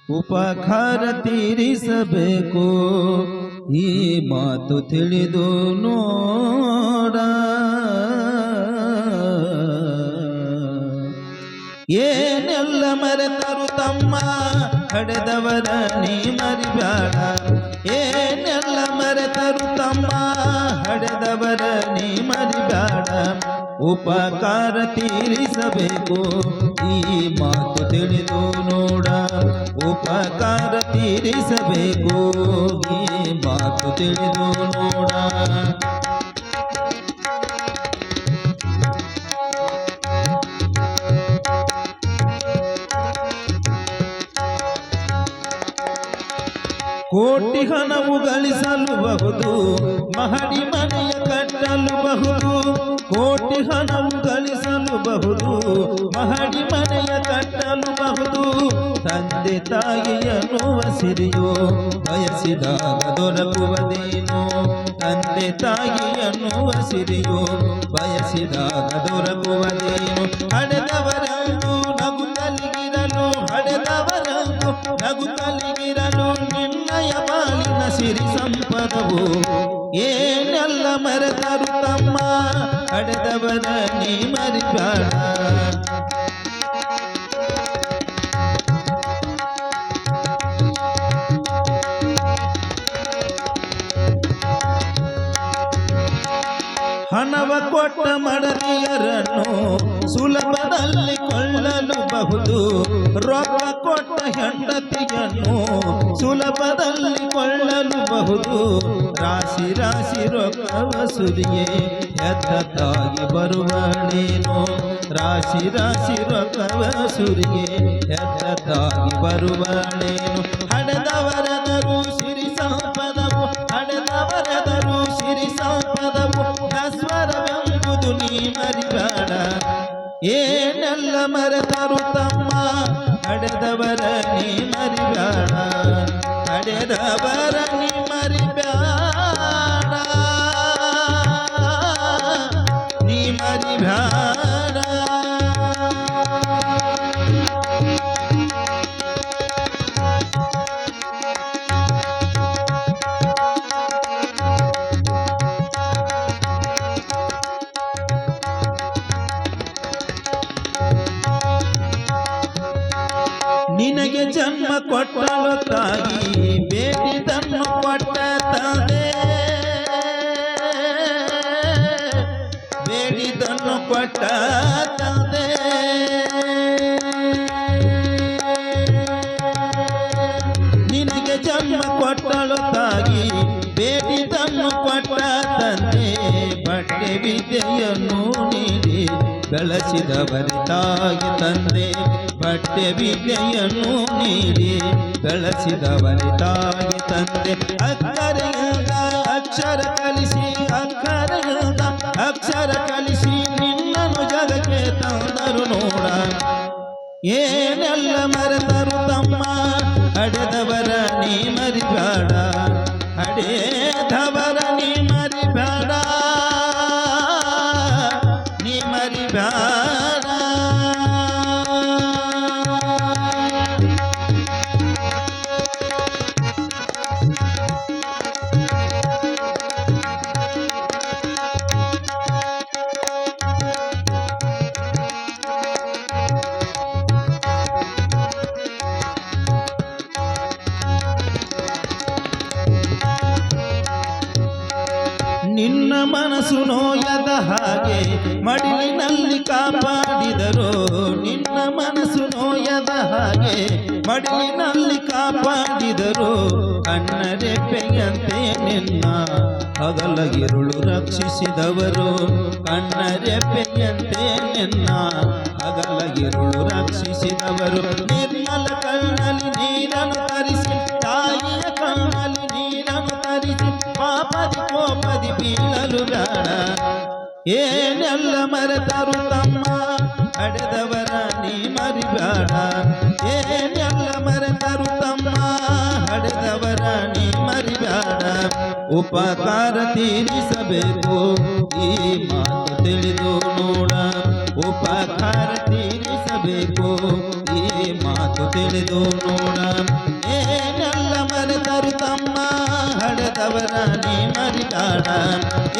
ಉಪಕಾರ ತೀರಿಸಬೇಕು ಈ ಮಾತು ತಿಳಿದು ನೋಡ. ಏನೆಲ್ಲ ಮರೆತರು ತಮ್ಮ ಹಡೆದವರ ನೀ ಮರಿಬೇಡ. ಏನೆಲ್ಲ ಮರೆತರು ತಮ್ಮ ಹಡೆದವರ ನೀ ಮರಿಬೇಡ. ಉಪಕಾರ ತೀರಿಸಬೇಕು ಈ ಮಾತು ತಿಳಿದು ನೋಡ. ಉಪಕಾರ ತೀರಿಸಬೇಕು ಈ ಮಾತು ತಿಳಿದು ನೋಡ. ಕೋಟಿ ಹಣವು ಗಳಿಸಲುಬಹುದು, ಮಹಡಿ ಮನೆಯ ಕಟ್ಟಲುಬಹುದು. ಕೋಟಿ ಹಣವು ಗಳಿಸಲುಬಹುದು, ಮಹಡಿ ಮನೆಯ ಕಟ್ಟಲುಬಹುದು. ತಂದೆ ತಾಯಿಯನ್ನುವ ಸಿರಿಯೋ ಬಯಸಿದಾಗ ದೊರಕುವುದೇನು. ತಂದೆ ತಾಯಿಯನ್ನುವ ಸಿರಿಯೋ ಬಯಸಿದಾಗ ದೊರಕುವುದೇನು. ಹಡೆದವರಂದು ನಗುತ್ತಲಿಗಿರಲು, ಹಡೆದವರಂದು ನಗುತ್ತಲಿಗಿರಲು ನಿನ್ನಯ ಬಾಳಿನ ಸಿರಿ ಸಂಪದವು. ಏನೆಲ್ಲ ಮರೆತರು ತಮ್ಮ ಹಡೆದವರ ನೀ ಮರಿಬೇಡ. ಹಣವ ಕೊಟ್ಟ ಮಡದಿಯರನ್ನು ಸುಲಭದಲ್ಲಿ ಕೊಳ್ಳಲುಬಹುದು. ರೊಕ್ಕ ಕೊಟ್ಟ ಹೆಂಡತಿಯನ್ನು ಸುಲಭದಲ್ಲಿ ಕೊಳ್ಳಲುಬಹುದು. ರಾಶಿ ರಾಶಿ ರೊಕ್ಕವ ಸುರಿಯೇ ಎತ್ತ ತಾಗಿ ಬರುವಳೇನು. ರಾಶಿ ರಾಶಿ ರೊಕ್ಕವ ಸುರಿಯೇ ಎತ್ತ ತಾಗಿ ಬರುವಳೇನು. ಹಡೆದವರೆದರು ಸಿರಿ ಸಂಪದವು, ಹಡೆದವರೆದರು ಸಿರಿ ಸಂಪದವು. ನಸ್ವರವೆಂಬುದು ನೀ ಮರಿಬೇಡ. ಏನೆಲ್ಲ ಮರೆತರು ತಮ್ಮ ಹಡೆದವರ ನೀ ಮರಿಬೇಡ. ಹಡೆದವರ ನೀ ಮರಿಬೇಡ, ನೀ ಮರಿಬೇಡ. ನಿನಗೆ ಜನ್ಮ ಕೊಟ್ಟಳು ತಾಯಿ, ಬೇಡಿದನ್ನು ಕೊಟ್ಟ ತಂದೆ. ಬೇಡಿದನ್ನು ಕೊಟ್ಟ ತಂದೆ. ನಿನಗೆ ಜನ್ಮ ಕೊಟ್ಟಳು ತಾಯಿ, ಬೇಡಿದನ್ನು ಕೊಟ್ಟ ತಂದೆ. ಬಟ್ಟೆ ವಿದ್ಯೆಯನ್ನು ನೀಡಿ ಬೆಳೆಸಿದವರೆ ತಾಯಿ ತಂದೆ. ಬಟ್ಟೆ ವಿದ್ಯೆಯನ್ನು ನೀಡಿ ಬೆಳೆಸಿದವರೆ ತಾಯಿ ತಂದೆ. ಅಕ್ಕರೆಯಿಂದ ಅಕ್ಷರ ಕಲಿಸಿ, ಅಕ್ಕರೆಯಿಂದ ಅಕ್ಷರ ಕಲಿಸಿ ನಿನ್ನನ್ನು ಜಗಕ್ಕೆ ತಂದರು ನೋಡ. ಏನೆಲ್ಲ ಮರೆತರು ತಮ್ಮ ಹಡೆದವರ ನೀ ಮರಿಬೇಡ. ಹಡೆದವರ ನೀ ಮರಿಬೇಡ, ನೀ ಮರಿಬೇಡ. ನಿನ್ನ ಮನಸ್ಸು ನೋಯದ ಹಾಗೆ ಮಡಿಲಿನಲ್ಲಿ ಕಾಪಾಡಿದರು. ನಿನ್ನ ಮನಸ್ಸು ನೋಯದ ಹಾಗೆ ಮಡಿಲಿನಲ್ಲಿ ಕಾಪಾಡಿದರು. ಕಣ್ಣರೆಪ್ಪೆಯಂತೆ ನಿನ್ನ ಹಗಲಗಿರುಳು ರಕ್ಷಿಸಿದವರು. ಕಣ್ಣರೆಪ್ಪೆಯಂತೆ ನಿನ್ನ ಹಗಲಗಿರುಳು ರಕ್ಷಿಸಿದವರು. ನಿರ್ಮಲ ಕಣ್ಣಲ್ಲಿ ನೀರನ್ನು ತರಿಸಿ, ತಾಯಿಯ ಕಣ್ಣಲ್ಲಿ ನೀರನ್ನು ತರಿಸಿ ಪಾಪದಿ ಕೋಪದಿ ಬೀಳಲು ಬೇಡ. ಏನೆಲ್ಲ ಮರೆತರು ತಮ್ಮ ಹಡೆದವರ ನೀ ಮರಿಬೇಡ. ಏನೆಲ್ಲ ಮರೆತರು ತಮ್ಮ ಹಡೆದವರ ನೀ ಮರಿಬೇಡ. ಉಪಕಾರ ತೀರಿಸಬೇಕು ಈ ಮಾತು ತಿಳಿದು ನೋಡ. ಉಪಕಾರ ತೀರಿಸಬೇಕು ತೀರಿಸಬೇಕು ಈ ಮಾತು ತಿಳಿದು ನೋಡ ಏನೆಲ್ಲ ಮರೆತರು ತಮ್ಮ ಹಡೆದವರ ನೀ ಮರಿದಾಡ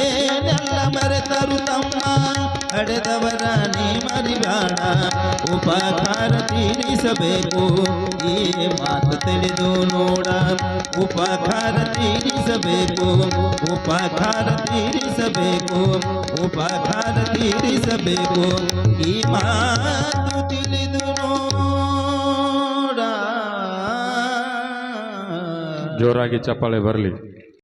ಏನೆಲ್ಲ ಮರೆತರು ತಮ್ಮ ಹಡೆದವರ ನೀ ಮರಿದಾಡ ಉಪಕಾರ ತೀರಿಸಬೇಕು ಈ ಮಾತು ತಿಳಿದು ನೋಡ ಉಪಕಾರ ತೀರಿಸಬೇಕು ಉಪಕಾರ ತೀರಿಸಬೇಕು ಉಪಕಾರ ತೀರಿಸಬೇಕು ಈ ಮಾತು ತಿಳಿದು ನೋಡ ಜೋರಾಗಿ ಚಪ್ಪಾಳೆ ಬರಲಿ.